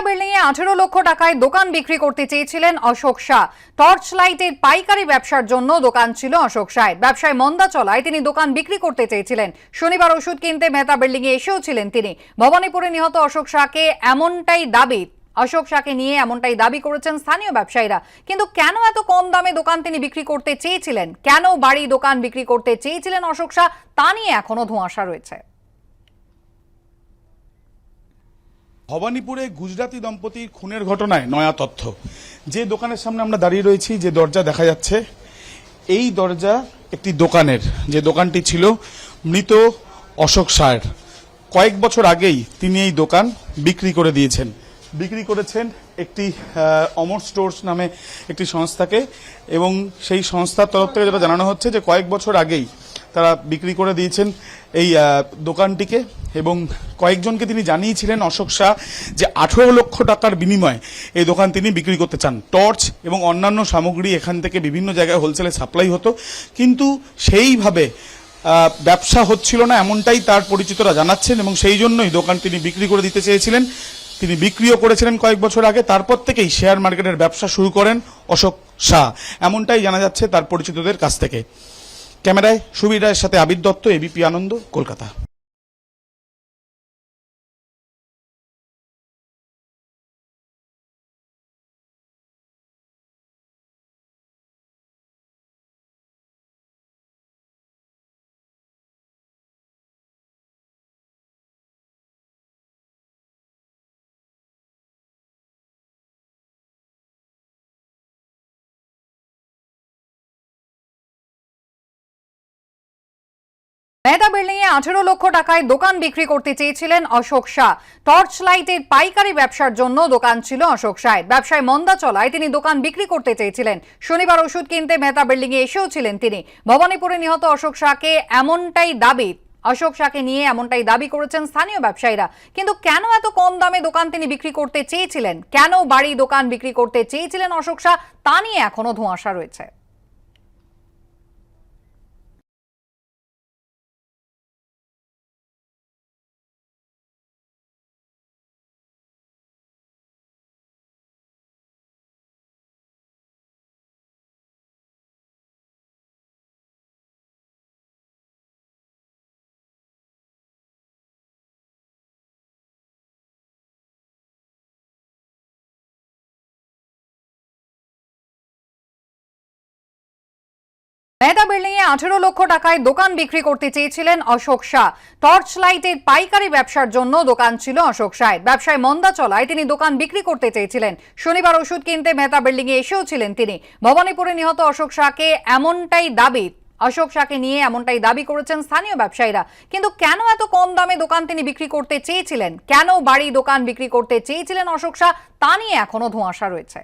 মেধা building এ 18 লক্ষ টাকায় দোকান বিক্রি করতে চেয়েছিলেন অশোক শাহ। টর্চ লাইটের পাইকারি ব্যবসার জন্য দোকান ছিল অশোক শাহের। ব্যবসায় মন্দা চলায় তিনি দোকান বিক্রি করতে চেয়েছিলেন। শনিবার ওষুধ কিনতে মেধা বিল্ডিং এ এসেও ছিলেন তিনি। ভবানীপুরে নিহত অশোক শাহকে নিয়ে এমনটাই দাবি করেছেন স্থানীয় ব্যবসায়ীরা। কিন্তু কেন এত কম দামে দোকান তিনি বিক্রি করতে চেয়েছিলেন, কেন বাড়ি দোকান বিক্রি করতে চেয়েছিলেন অশোক শাহ, তা নিয়ে এখনো ধোঁয়াশা রয়েছে। ভবানীপুরে গুজরাতি দম্পতির খুনের ঘটনায় নয়া তথ্য। যে দোকানের সামনে আমরা দাঁড়িয়ে রয়েছি, যে দরজা দেখা যাচ্ছে, এই দরজা একটি দোকানের, যে দোকানটি ছিল মৃত অশোক শাহের। কয়েক বছর আগেই তিনি এই দোকান বিক্রি করেছেন একটি অমর স্টোর্স নামে একটি সংস্থাকে, এবং সেই সংস্থার তরফ থেকে যেটা জানানো হচ্ছে যে কয়েক বছর আগেই তারা বিক্রি করে দিয়েছেন এই দোকানটিকে, এবং কয়েকজনকে তিনি জানিয়েছিলেন অশোক শাহ যে 18 লক্ষ টাকার বিনিময়ে এই দোকান তিনি বিক্রি করতে চান। টর্চ এবং অন্যান্য সামগ্রী এখান থেকে বিভিন্ন জায়গায় হোলসেলে সাপ্লাই হতো, কিন্তু সেইভাবে ব্যবসা হচ্ছিল না, এমনটাই তার পরিচিতরা জানাচ্ছেন, এবং সেই জন্যই দোকান তিনি বিক্রি করে দিতে চেয়েছিলেন। তিনি বিক্রিও করেছিলেন কয়েক বছর আগে। তারপর থেকেই শেয়ার মার্কেটের ব্যবসা শুরু করেন অশোক শাহ, এমনটাই জানা যাচ্ছে তার পরিচিতদের কাছ থেকে। ক্যামেরায় সুবীর রায়ের সাথে আবির দত্ত, এবিপি আনন্দ, কলকাতা। মেধা বিল্ডিং এ 18 লক্ষ টাকায় দোকান বিক্রি করতে চেয়েছিলেন অশোক শাহ। টর্চ লাইটের পাইকারি ব্যবসার জন্য দোকান ছিল অশোক শাহের। ব্যবসায় মন্দা চলায় তিনি দোকান বিক্রি করতে চেয়েছিলেন। শনিবার ওষুধ কিনতে মেধা বিল্ডিং এ এসেও ছিলেন তিনি। ভবানীপুরে নিহত অশোক শাহকে নিয়ে এমনটাই দাবি করেছেন স্থানীয় ব্যবসায়ীরা। কিন্তু কেন এত কম দামে দোকান তিনি বিক্রি করতে চেয়েছিলেন, কেন বাড়ি দোকান বিক্রি করতে চেয়েছিলেন অশোক শাহ, তা নিয়ে এখনো ধোঁয়াশা রয়েছে। মেধা বিল্ডিং এ 18 লক্ষ টাকায় দোকান বিক্রি করতে চেয়েছিলেন অশোক শাহ। টর্চ লাইটের পাইকারি ব্যবসার জন্য দোকান ছিল অশোক শাহের। ব্যবসায় মন্দা চলায় তিনি দোকান বিক্রি করতে চেয়েছিলেন। শনিবার ওষুধ কিনতে মেধা বিল্ডিং এ এসেও ছিলেন তিনি। ভবানীপুরে নিহত অশোক শাহকে নিয়ে এমনটাই দাবি করেছেন স্থানীয় ব্যবসায়ীরা। কিন্তু কেন এত কম দামে দোকান তিনি বিক্রি করতে চেয়েছিলেন, কেন বাড়ি দোকান বিক্রি করতে চেয়েছিলেন অশোক শাহ, তা নিয়ে এখনো ধোঁয়াশা রয়েছে।